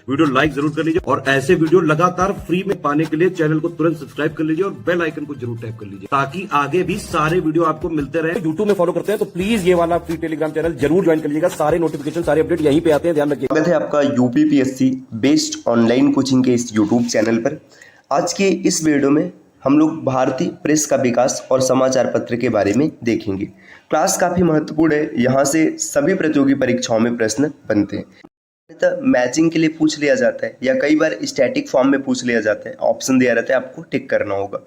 Video like जरूर कर लीजिए और ऐसे वीडियो लगातार फ्री में पाने के लिए चैनल को तुरंत सब्सक्राइब कर लीजिए और बेल आइकन को जरूर टैप कर लीजिए ताकि आगे भी सारे वीडियो आपको मिलते रहे। यूट्यूब में फॉलो करते हैं तो प्लीज ये वाला फ्री टेलीग्राम चैनल जरूर ज्वाइन कर लीजिएगा। सारे नोटिफिकेशन सारे अपडेट यहीं पे आते हैं, ध्यान रखिए। स्वागत है आपका यूपीपीएससी बेस्ड ऑनलाइन कोचिंग के इस यूट्यूब चैनल पर। आज के इस वीडियो में हम लोग भारतीय प्रेस का विकास और समाचार पत्र के बारे में देखेंगे। क्लास काफ़ी महत्वपूर्ण है, यहाँ से सभी प्रतियोगी परीक्षाओं में प्रश्न बनते हैं। मैचिंग के लिए पूछ लिया जाता है या कई बार स्टैटिक फॉर्म में पूछ लिया जाता है, ऑप्शन दिया रहता है, आपको टिक करना होगा।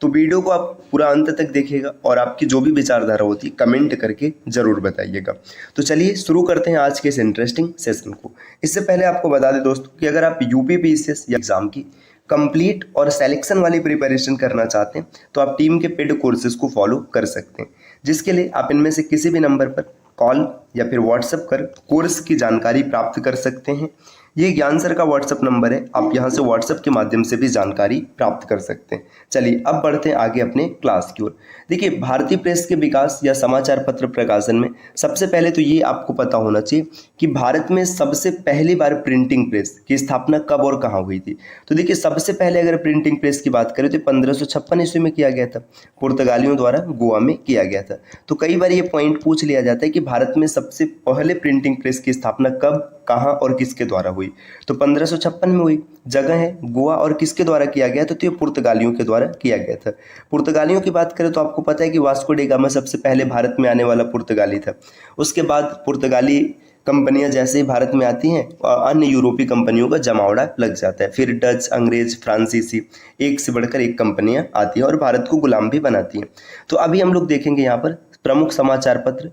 तो वीडियो को आप पूरा अंत तक देखिएगा और आपकी जो भी विचारधारा होती है कमेंट करके जरूर बताइएगा। तो चलिए शुरू करते हैं आज के इस इंटरेस्टिंग सेशन को। इससे पहले आपको बता दें दोस्तों कि अगर आप यूपीपीएससी एग्जाम की कंप्लीट और सिलेक्शन वाली प्रिपरेशन करना चाहते हैं तो आप टीम के पेड कोर्सेज को फॉलो कर सकते हैं, जिसके लिए आप इनमें से किसी भी नंबर पर कॉल या फिर व्हाट्सएप कर कोर्स की जानकारी प्राप्त कर सकते हैं। ये ज्ञान सर का व्हाट्सएप नंबर है, आप यहाँ से व्हाट्सएप के माध्यम से भी जानकारी प्राप्त कर सकते हैं। चलिए अब बढ़ते हैं आगे अपने क्लास की ओर। देखिए, भारतीय प्रेस के विकास या समाचार पत्र प्रकाशन में सबसे पहले तो ये आपको पता होना चाहिए कि भारत में सबसे पहली बार प्रिंटिंग प्रेस की स्थापना कब और कहाँ हुई थी। तो देखिए, सबसे पहले अगर प्रिंटिंग प्रेस की बात करें तो 1556 ईस्वी में किया गया था, पुर्तगालियों द्वारा गोवा में किया गया था। तो कई बार ये पॉइंट पूछ लिया जाता है कि भारत में सबसे पहले प्रिंटिंग प्रेस की स्थापना कब, कहाँ और किसके द्वारा हुई। तो 1556 में हुई, जगह है गोवा, और किसके द्वारा किया गया था तो ये पुर्तगालियों के द्वारा किया गया था। पुर्तगालियों की बात करें तो आपको पता है कि वास्को डी गामा सबसे पहले भारत में आने वाला पुर्तगाली था। उसके बाद पुर्तगाली कंपनियां जैसे ही भारत में आती हैं अन्य यूरोपीय कंपनियों का जमावड़ा लग जाता है। फिर डच, अंग्रेज, फ्रांसीसी, एक से बढ़कर एक कंपनियां आती हैं और भारत को गुलाम भी बनाती हैं। तो अभी हम लोग देखेंगे यहाँ पर प्रमुख समाचार पत्र,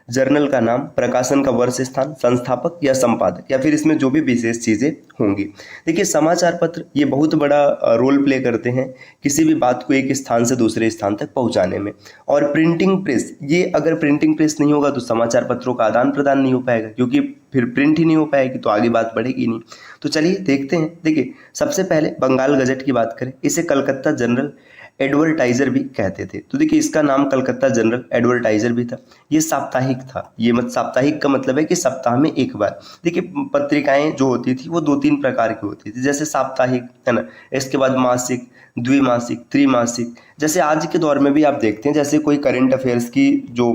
जर्नल का नाम, प्रकाशन का वर्ष स्थान, संस्थापक या संपादक, या फिर इसमें जो भी विशेष चीज़ें होंगी। देखिए, समाचार पत्र ये बहुत बड़ा रोल प्ले करते हैं किसी भी बात को एक स्थान से दूसरे स्थान तक पहुंचाने में। और प्रिंटिंग प्रेस, ये अगर प्रिंटिंग प्रेस नहीं होगा तो समाचार पत्रों का आदान प्रदान नहीं हो पाएगा, क्योंकि फिर प्रिंट ही नहीं हो पाएगी तो आगे बात बढ़ेगी नहीं। तो चलिए देखते हैं। देखिए, सबसे पहले बंगाल गजट की बात करें, इसे कलकत्ता जनरल एडवर्टाइजर भी कहते थे। तो देखिए, इसका नाम कलकत्ता जनरल एडवर्टाइजर भी था। ये साप्ताहिक था। ये साप्ताहिक का मतलब है कि सप्ताह में एक बार। देखिए, पत्रिकाएं जो होती थी वो 2-3 प्रकार की होती थी, जैसे साप्ताहिक है ना, इसके बाद मासिक, द्विमासिक, त्रिमासिक। जैसे आज के दौर में भी आप देखते हैं, जैसे कोई करंट अफेयर्स की जो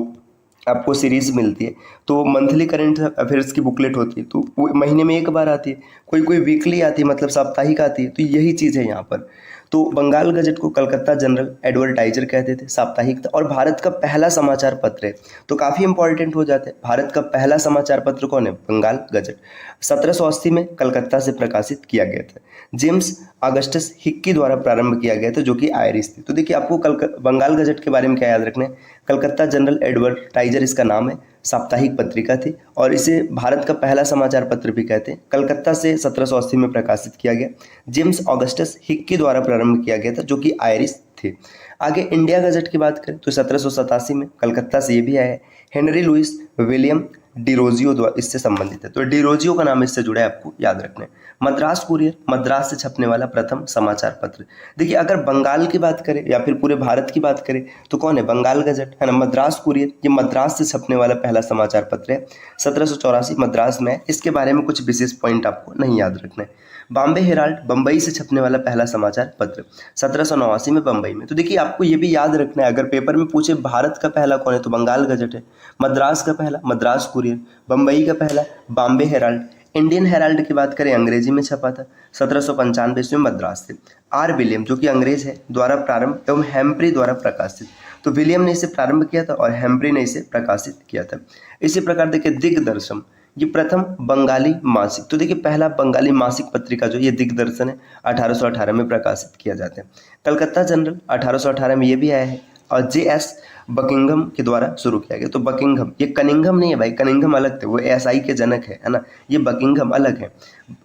आपको सीरीज मिलती है तो मंथली करंट अफेयर्स की बुकलेट होती है, तो वो महीने में एक बार आती है। कोई वीकली आती है, मतलब साप्ताहिक आती है। तो यही चीज़ है यहाँ पर। तो बंगाल गजट को कलकत्ता जनरल एडवर्टाइजर कहते थे, साप्ताहिक था और भारत का पहला समाचार पत्र है। तो काफ़ी इंपॉर्टेंट हो जाता है। भारत का पहला समाचार पत्र कौन है? बंगाल गजट। 1780 में कलकत्ता से प्रकाशित किया गया था। जेम्स ऑगस्टस हिक्की द्वारा प्रारंभ किया गया था, जो कि आयरिश थे। तो देखिए, आपको बंगाल गजट के बारे में क्या याद रखना है? कलकत्ता जनरल एडवर्टाइजर इसका नाम है, साप्ताहिक पत्रिका थी और इसे भारत का पहला समाचार पत्र भी कहते हैं। कलकत्ता से 1780 में प्रकाशित किया गया। जेम्स ऑगस्टस हिक्की द्वारा प्रारंभ किया गया था, जो कि आयरिश थे। आगे इंडिया गजट की बात करें तो 1787 में कलकत्ता से ये भी आया है। हेनरी लुइस विलियम डिरोजियो द्वारा इससे संबंधित है। तो डिरोजियो का नाम इससे जुड़ा है, आपको याद रखना है। मद्रास कुरियर, मद्रास से छपने वाला प्रथम समाचार पत्र। देखिए, अगर बंगाल की बात करें या फिर पूरे भारत की बात करें तो कौन है? बंगाल गजट है ना। मद्रास कुरियर ये मद्रास से छपने वाला पहला समाचार पत्र है, 1784 मद्रास में। इसके बारे में कुछ विशेष पॉइंट आपको नहीं याद रखना है। बॉम्बे हेराल्ड बंबई से छपने वाला पहला समाचार पत्र, 1789 में बंबई में। तो देखिए, आपको ये भी याद रखना है, अगर पेपर में पूछे भारत का पहला कौन है तो बंगाल गजट है। मद्रास का पहला मद्रास कुरियर, बंबई का पहला बॉम्बे हेराल्ड। इंडियन हेराल्ड की बात करें, अंग्रेजी में छपा था 1795 ईस्वी में मद्रास से। आर विलियम, जो कि अंग्रेज है, द्वारा प्रारंभ एवं हेम्प्री द्वारा प्रकाशित। तो विलियम ने इसे प्रारंभ किया था और हेम्प्री ने इसे प्रकाशित किया था। इसी प्रकार देखिए, दिग्दर्शन ये प्रथम बंगाली मासिक। तो देखिए, पहला बंगाली मासिक पत्रिका जो ये दिग्दर्शन है, 1818 में प्रकाशित किया जाता है। कलकत्ता जनरल 1818 में ये भी आया है और जे.एस. बकिंघम के द्वारा शुरू किया गया। तो बकिंघम, ये कनिंघम नहीं है भाई, कनिंघम अलग थे, वो एसआई के जनक है ना। ये बकिंघम अलग है।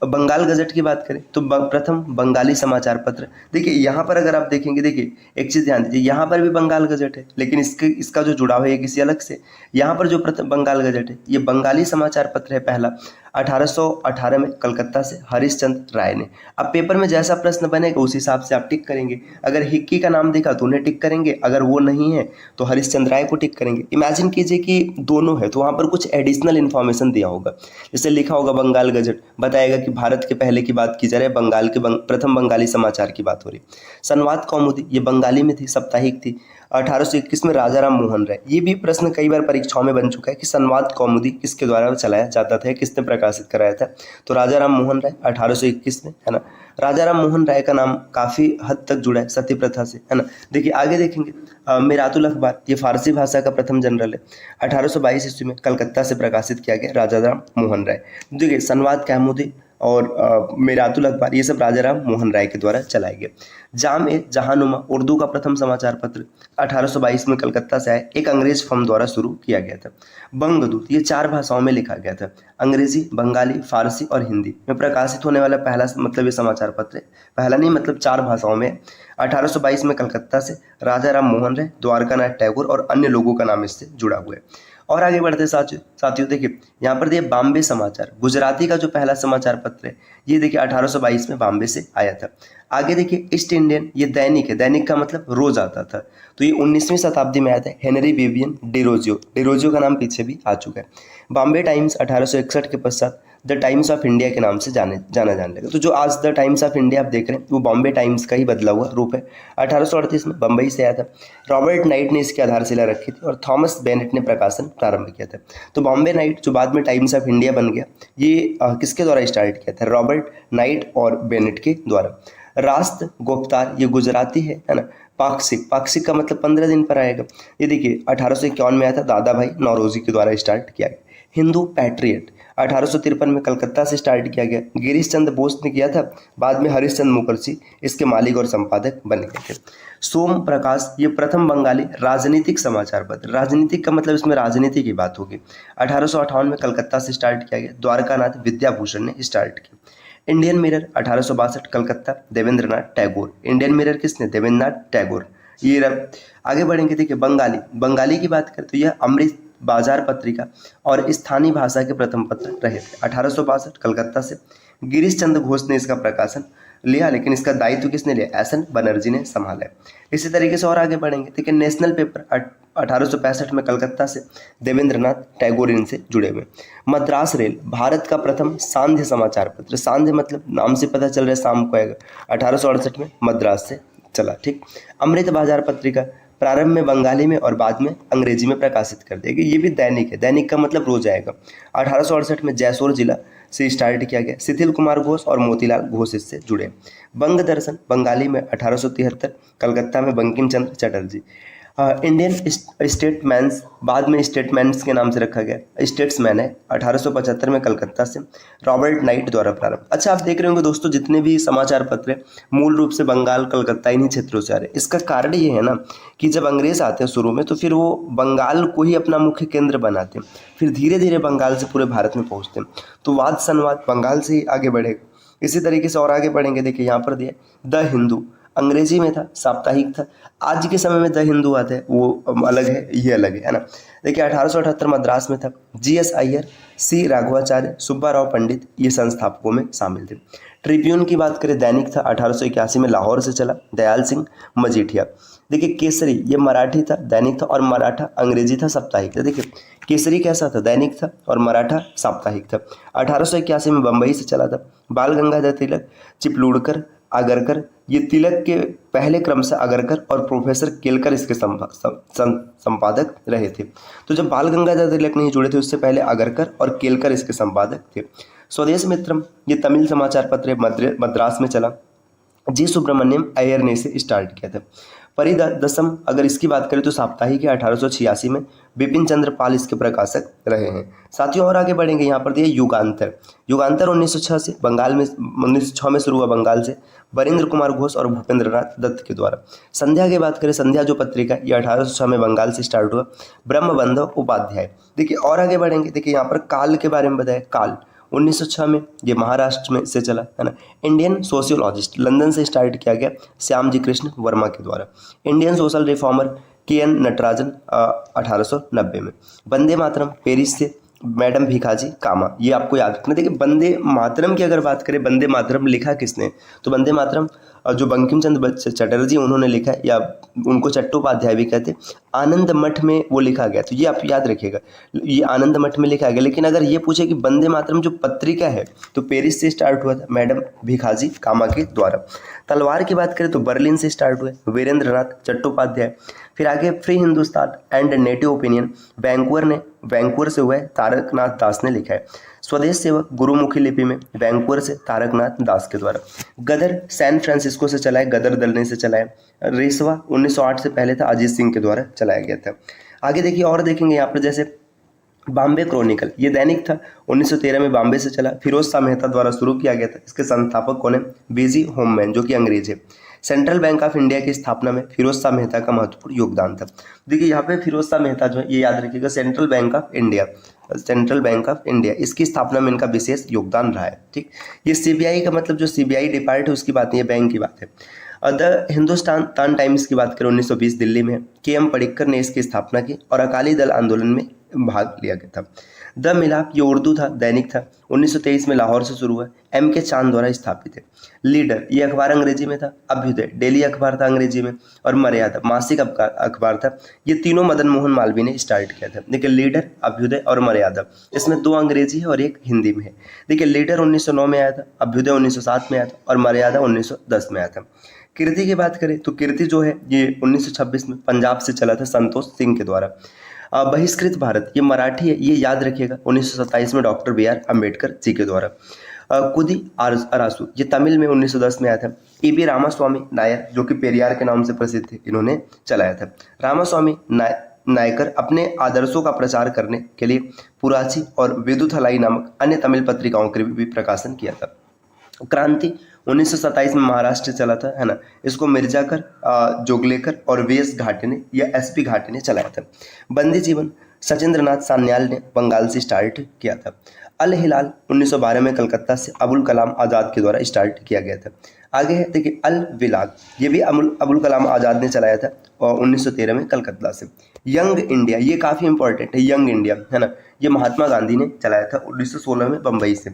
बंगाल गजट की बात करें तो प्रथम बंगाली समाचार पत्र। देखिए, यहाँ पर अगर आप देखेंगे, देखिए एक चीज़ ध्यान दीजिए, यहाँ पर भी बंगाल गजट है, लेकिन इसका जो जुड़ाव है ये किसी अलग से। यहाँ पर जो प्रथम बंगाल गजट है ये बंगाली समाचार पत्र है पहला, 1818 में कलकत्ता से हरिश्चंद्र राय ने। अब पेपर में जैसा प्रश्न बनेगा उस हिसाब से आप टिक करेंगे। अगर हिक्की का नाम देखा तो उन्हें टिक करेंगे, अगर वो नहीं है तो हरिश्चंद्र राय को टिक करेंगे। इमेजिन कीजिए कि दोनों है तो वहाँ पर कुछ एडिशनल इन्फॉर्मेशन दिया होगा, जैसे लिखा होगा बंगाल गजट, बताएगा कि भारत के पहले की बात की जा रही है, बंगाल के प्रथम बंगाली समाचार की बात हो रही। संवाद कौमुदी ये बंगाली में थी, साप्ताहिक थी। 1821 में राजाराम मोहन राय, ये भी प्रश्न कई बार परीक्षाओं में बन चुका है कि संवाद कौमुदी किसके द्वारा चलाया जाता था, किसने प्रकाशित कराया था, तो राजाराम मोहन राय 1821 में, है ना। राजाराम मोहन राय का नाम काफ़ी हद तक जुड़ा है सती प्रथा से, है ना। देखिए आगे देखेंगे, मिरातुल अखबार ये फारसी भाषा का प्रथम जनरल है, 1822 ईस्वी में कलकत्ता से प्रकाशित किया गया, राजाराम मोहन राय। देखिए संवाद कौमुदी और मिरातुल अखबार ये सब राजाराम मोहन राय के द्वारा चलाए गए। जहानुमा उर्दू का प्रथम समाचार पत्र 1822 में कलकत्ता से आए, एक अंग्रेज फर्म द्वारा शुरू किया गया था। बंगदूत ये 4 भाषाओं में लिखा गया था, अंग्रेजी, बंगाली, फारसी और हिंदी में प्रकाशित होने वाला पहला मतलब ये समाचार पत्र है, पहला नहीं मतलब 4 भाषाओं में। 1822 में कलकत्ता से राजाराम मोहन राय, द्वारकानाथ टैगोर और अन्य लोगों का नाम इससे जुड़ा हुआ है। और आगे बढ़ते साथियों देखिए यहाँ पर दिए बॉम्बे समाचार, गुजराती का जो पहला समाचार पत्र है ये देखिए 1822 में बॉम्बे से आया था। आगे देखिए ईस्ट इंडियन ये दैनिक है, दैनिक का मतलब रोज आता था, तो ये 19वीं शताब्दी में आया था, हेनरी विवियन डिरोजियो का नाम पीछे भी आ चुका है। बॉम्बे टाइम्स 1861 के पश्चात द टाइम्स ऑफ इंडिया के नाम से जाने लगा। तो जो आज द टाइम्स ऑफ इंडिया आप देख रहे हैं वो बॉम्बे टाइम्स का ही बदला हुआ रूप है। 1838 में बम्बई से आया था, रॉबर्ट नाइट ने इसकी आधारशिला रखी थी और थॉमस बेनेट ने प्रकाशन प्रारंभ किया था। तो बॉम्बे नाइट जो बाद में टाइम्स ऑफ इंडिया बन गया, ये किसके द्वारा स्टार्ट किया था, रॉबर्ट नाइट और बेनेट के द्वारा। रास्त गुप्तार ये गुजराती है ना। पाक्षिक का मतलब 15 दिन पर आएगा, ये देखिए 1851 में आया था, दादा भाई नौरोजी के द्वारा स्टार्ट किया गया। हिंदू पैट्रियट 1853 में कलकत्ता से स्टार्ट किया गया, गिरीश चंद्र बोस ने किया था, बाद में हरिश्चंद्र मुखर्जी इसके मालिक और संपादक बन गए थे। सोम प्रकाश ये प्रथम बंगाली राजनीतिक समाचार पत्र, राजनीतिक का मतलब इसमें राजनीति की बात होगी, 1858 में कलकत्ता से स्टार्ट किया गया, द्वारकानाथ विद्याभूषण ने स्टार्ट किया। Indian mirror 1862 Calcutta, Debendranath Tagore, Indian mirror किसने, देवेंद्रनाथ टैगोर। ये आगे बढ़ेंगे, देखिए बंगाली की बात करें तो यह अमृत बाजार पत्रिका और स्थानीय भाषा के प्रथम पत्र रहे थे। 1862 कलकत्ता से गिरीश चंद्र घोष ने इसका प्रकाशन लिया, लेकिन इसका दायित्व किसने लिया, एस.एन. बनर्जी ने संभाला। इसी तरीके से और आगे बढ़ेंगे, ठीक है। नेशनल पेपर 1865 में कलकत्ता से देवेंद्रनाथ टैगोर इनसे जुड़े हुए। मद्रास रेल भारत का प्रथम सांध्य समाचार पत्र, सांध्य मतलब नाम से पता चल रहा है शाम को आएगा, 1868 में मद्रास से चला, ठीक। अमृत बाजार पत्रिका प्रारंभ में बंगाली में और बाद में अंग्रेजी में प्रकाशित कर देगी, ये भी दैनिक है, दैनिक का मतलब रोज आएगा। 1868 में जैसोर जिला से स्टार्ट किया गया, शिथिल कुमार घोष और मोतीलाल घोष इससे जुड़े। बंग दर्शन बंगाली में 1873 कलकत्ता में बंकिम चंद्र चटर्जी। इंडियन स्टेटमैन्स बाद में स्टेटमैन्स के नाम से रखा गया, स्टेट्समैन है 1875 में कलकत्ता से, रॉबर्ट नाइट द्वारा प्रारंभ। अच्छा आप देख रहे होंगे दोस्तों जितने भी समाचार पत्र हैं मूल रूप से बंगाल कलकत्ता इन्हीं क्षेत्रों से आ रहे हैं। इसका कारण ये है ना कि जब अंग्रेज आते हैं शुरू में तो फिर वो बंगाल को ही अपना मुख्य केंद्र बनाते हैं, फिर धीरे धीरे बंगाल से पूरे भारत में पहुँचते हैं, तो वाद संवाद बंगाल से ही आगे बढ़ेगा। इसी तरीके से और आगे बढ़ेंगे, देखिए यहाँ पर दिया द हिंदू अंग्रेजी में था, साप्ताहिक था। आज के समय में द हिंदू आता है वो अलग है, ये अलग है ना। देखिए 1878 मद्रास में था, जी.एस. अय्यर, सी. राघवाचार्य, सुब्बा राव पंडित ये संस्थापकों में शामिल थे। ट्रिब्यून की बात करें दैनिक था, 1881 में लाहौर से चला, दयाल सिंह मजीठिया। देखिए केसरी ये मराठी था, दैनिक था, और मराठा अंग्रेजी था, साप्ताहिक था। देखिए केसरी कैसा था, दैनिक था और मराठा साप्ताहिक था। 1881 में बम्बई से चला था। बाल गंगाधर तिलक, चिपलूणकर, आगरकर ये तिलक के पहले क्रम से आगरकर और प्रोफेसर केलकर इसके संपादक रहे थे। तो जब बाल गंगाधर तिलक नहीं जुड़े थे उससे पहले आगरकर और केलकर इसके संपादक थे। स्वदेश मित्रम ये तमिल समाचार पत्र मद्रास में चला, जी सुब्रमण्यम अय्यर ने इसे स्टार्ट किया था। परिदसम अगर इसकी बात करें तो साप्ताहिक है, 1886 में बिपिन चंद्र पाल इसके प्रकाशक रहे हैं। साथियों और आगे बढ़ेंगे, यहाँ पर दिए युगांतर 1906 से बंगाल में 1906 में शुरू हुआ बंगाल से, वरिंद्र कुमार घोष और भूपेंद्रनाथ दत्त के द्वारा। संध्या की बात करें, संध्या जो पत्रिका ये 1806 में बंगाल से स्टार्ट हुआ, ब्रह्मबंधव उपाध्याय। देखिए और आगे बढ़ेंगे, देखिए यहाँ पर काल के बारे में बताया, काल 1906 में ये महाराष्ट्र में से चला है ना। इंडियन सोशियोलॉजिस्ट लंदन से स्टार्ट किया गया, श्याम जी कृष्ण वर्मा के द्वारा। Indian social reformer K. N.. Natarajan 1890 में। वंदे मातरम पेरिस से मैडम भीखाजी कामा, ये आपको याद रखना। देखिए वंदे मातरम की अगर बात करें, वंदे मातरम लिखा किसने, तो वंदे मातरम जो बंकिम चंद्र चटर्जी उन्होंने लिखा है, या उनको चट्टोपाध्याय भी कहते हैं। आनंद मठ में वो लिखा गया, तो ये आप याद रखिएगा, ये आनंद मठ में लिखा गया। लेकिन अगर ये पूछे कि वंदे मातरम जो पत्रिका है तो पेरिस से स्टार्ट हुआ था, मैडम भीखाजी कामा के द्वारा। तलवार की बात करें तो बर्लिन से स्टार्ट हुआ, वीरेंद्र नाथ चट्टोपाध्याय। फिर आगे free Hindustan and native opinion, Vancouver से हुआ है, तारकनाथ दास ने लिखा है। स्वदेश सेवक गुरुमुखी लिपि में, वैंकूवर से तारकनाथ दास के द्वारा। गदर सैन फ्रांसिस्को से चला है, गदर दल ने से चला है। रेसवा 1908 से पहले था, अजीत सिंह के द्वारा चलाया गया था। आगे देखिए और देखेंगे यहाँ पर, जैसे बॉम्बे क्रॉनिकल, ये दैनिक था, 1913 में बॉम्बे से चला, फिरोज शाह मेहता द्वारा शुरू किया गया था। इसके संस्थापक कौन है, बीजी होममैन, जो कि अंग्रेज है। सेंट्रल बैंक ऑफ इंडिया की स्थापना में फिरोज शाह मेहता का महत्वपूर्ण योगदान था। देखिए यहाँ पे फिरोज शाह मेहता जो है, ये याद रखिएगा, सेंट्रल बैंक ऑफ इंडिया, इसकी स्थापना में इनका विशेष योगदान रहा है। ठीक, ये सीबीआई का मतलब जो सीबीआई डिपार्ट है उसकी बात नहीं है, बैंक की बात है। द हिंदुस्तान टाइम्स की बात करें 1920 दिल्ली में, के.एम. पडिक्कर ने इसकी स्थापना की और अकाली दल आंदोलन में भाग लिया गया था। द मिलाप, ये उर्दू था, दैनिक था, 1923 में लाहौर से शुरू हुआ, M.K. चांद द्वारा स्थापित है। लीडर, ये अखबार अंग्रेजी में था। अभ्युदय, डेली अखबार था अंग्रेजी में। और मर्यादा, मासिक अखबार था। ये तीनों मदन मोहन मालवीय ने स्टार्ट किया था। देखिए लीडर, अभ्युदय और मर्यादा, इसमें 2 अंग्रेजी है और 1 हिंदी में है। देखिए लीडर 1909 में आया था, अभ्युदय 1907 में आया था और मर्यादा 1910 में आया था। कीर्ति की बात करें तो कीर्ति जो है ये 1926 में पंजाब से चला था, संतोष सिंह के द्वारा। बहिष्कृत भारत, ये मराठी है, ये याद रखिएगा, 1927 में डॉक्टर B.R. अम्बेडकर जी के द्वारा। कुदी अरासू, ये तमिल में 1910 में आया था। E.B. रामास्वामी नायर, जो कि पेरियार के नाम से प्रसिद्ध थे, इन्होंने चलाया था। रामास्वामी नायकर अपने आदर्शों का प्रचार करने के लिए पुराची और विदुथलाई नामक अन्य तमिल पत्रिकाओं के भी प्रकाशन किया था। क्रांति 1927 में महाराष्ट्र चला था, है ना, इसको मिर्जाकर, जोगलेकर और वेस घाटे ने या SP घाटे ने चलाया था। बंदी जीवन, सचिंद्रनाथ सान्याल ने बंगाल से स्टार्ट किया था। अल हिलाल 1912 में कलकत्ता से अबुल कलाम आज़ाद के द्वारा स्टार्ट किया गया था। आगे है देखिए अल विलाग, ये भी अबुल कलाम आज़ाद ने चलाया था और 1913 में कलकत्ता से। यंग इंडिया, ये काफ़ी इंपॉर्टेंट है, यंग इंडिया, है ना, ये महात्मा गांधी ने चलाया था 1916 में बम्बई से।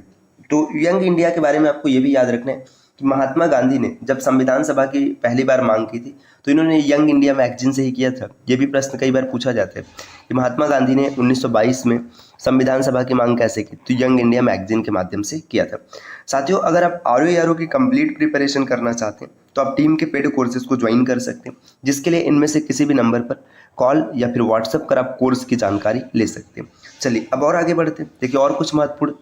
तो यंग इंडिया के बारे में आपको ये भी याद रखना है कि महात्मा गांधी ने जब संविधान सभा की पहली बार मांग की थी तो इन्होंने यंग इंडिया मैगजीन से ही किया था। ये भी प्रश्न कई बार पूछा जाता है कि महात्मा गांधी ने 1922 में संविधान सभा की मांग कैसे की, तो यंग इंडिया मैगजीन के माध्यम से किया था। साथियों, अगर आप RO की कंप्लीट प्रिपरेशन करना चाहते हैं तो आप टीम के पेड कोर्सेज को ज्वाइन कर सकते हैं, जिसके लिए इनमें से किसी भी नंबर पर कॉल या फिर व्हाट्सएप कर आप कोर्स की जानकारी ले सकते हैं। चलिए अब और आगे बढ़ते हैं। देखिए और कुछ महत्वपूर्ण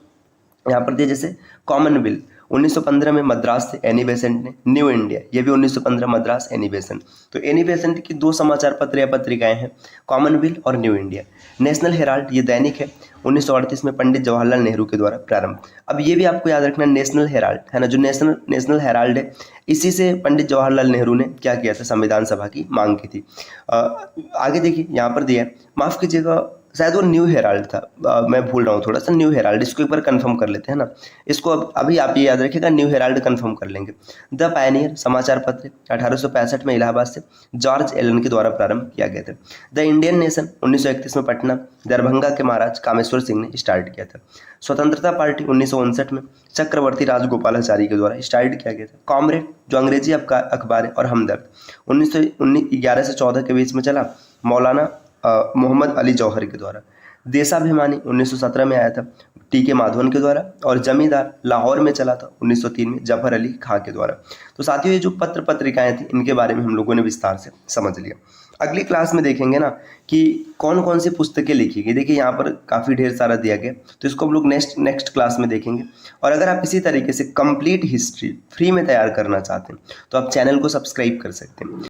यहाँ पर दिए, जैसे कॉमनवेल्थ 1915 में मद्रास से एनी बेसेंट ने। न्यू इंडिया, ये भी 1915 मद्रास, एनी बेसेंट। तो एनी बेसेंट की 2 समाचार पत्र या पत्रिकाएं हैं, कॉमनवेल्थ और न्यू इंडिया। नेशनल हेराल्ड, ये दैनिक है, 1938 में पंडित जवाहरलाल नेहरू के द्वारा प्रारंभ। अब ये भी आपको याद रखना, नेशनल हेराल्ड, है ना, जो नेशनल हेराल्ड है, इसी से पंडित जवाहरलाल नेहरू ने क्या किया था, संविधान सभा की मांग की थी। आगे देखिए यहाँ पर दिया है, माफ कीजिएगा, शायद वो न्यू हेराल्ड था, मैं भूल रहा हूँ थोड़ा सा, न्यू हेराल्ड, इसको एक बार कंफर्म कर लेते हैं ना, इसको अभी आप ये याद रखिएगा, न्यू हेराल्ड कंफर्म कर लेंगे। द पायनियर समाचार पत्र 1865 में इलाहाबाद से जॉर्ज एलन के द्वारा प्रारंभ किया गया था। द इंडियन नेशन 1931 में पटना, दरभंगा के महाराज कामेश्वर सिंह ने स्टार्ट किया था। स्वतंत्रता पार्टी 1959 में चक्रवर्ती राजगोपालाचारी के द्वारा स्टार्ट किया गया था। कॉमरेड, जो अंग्रेजी अखबार है, और हमदर्द 1911 से 14 के बीच में चला, मौलाना मोहम्मद अली जौहर के द्वारा। देशाभिमानी 1917 में आया था, टी.के. माधवन के द्वारा। और जमींदार लाहौर में चला था 1903 में, जफर अली खां के द्वारा। तो साथियों, ये जो पत्र पत्रिकाएं थी, इनके बारे में हम लोगों ने विस्तार से समझ लिया। अगली क्लास में देखेंगे ना कि कौन कौन सी पुस्तकें लिखी गई। देखिए यहाँ पर काफ़ी ढेर सारा दिया गया, तो इसको हम लोग नेक्स्ट क्लास में देखेंगे। और अगर आप इसी तरीके से कंप्लीट हिस्ट्री फ्री में तैयार करना चाहते हैं तो आप चैनल को सब्सक्राइब कर सकते हैं।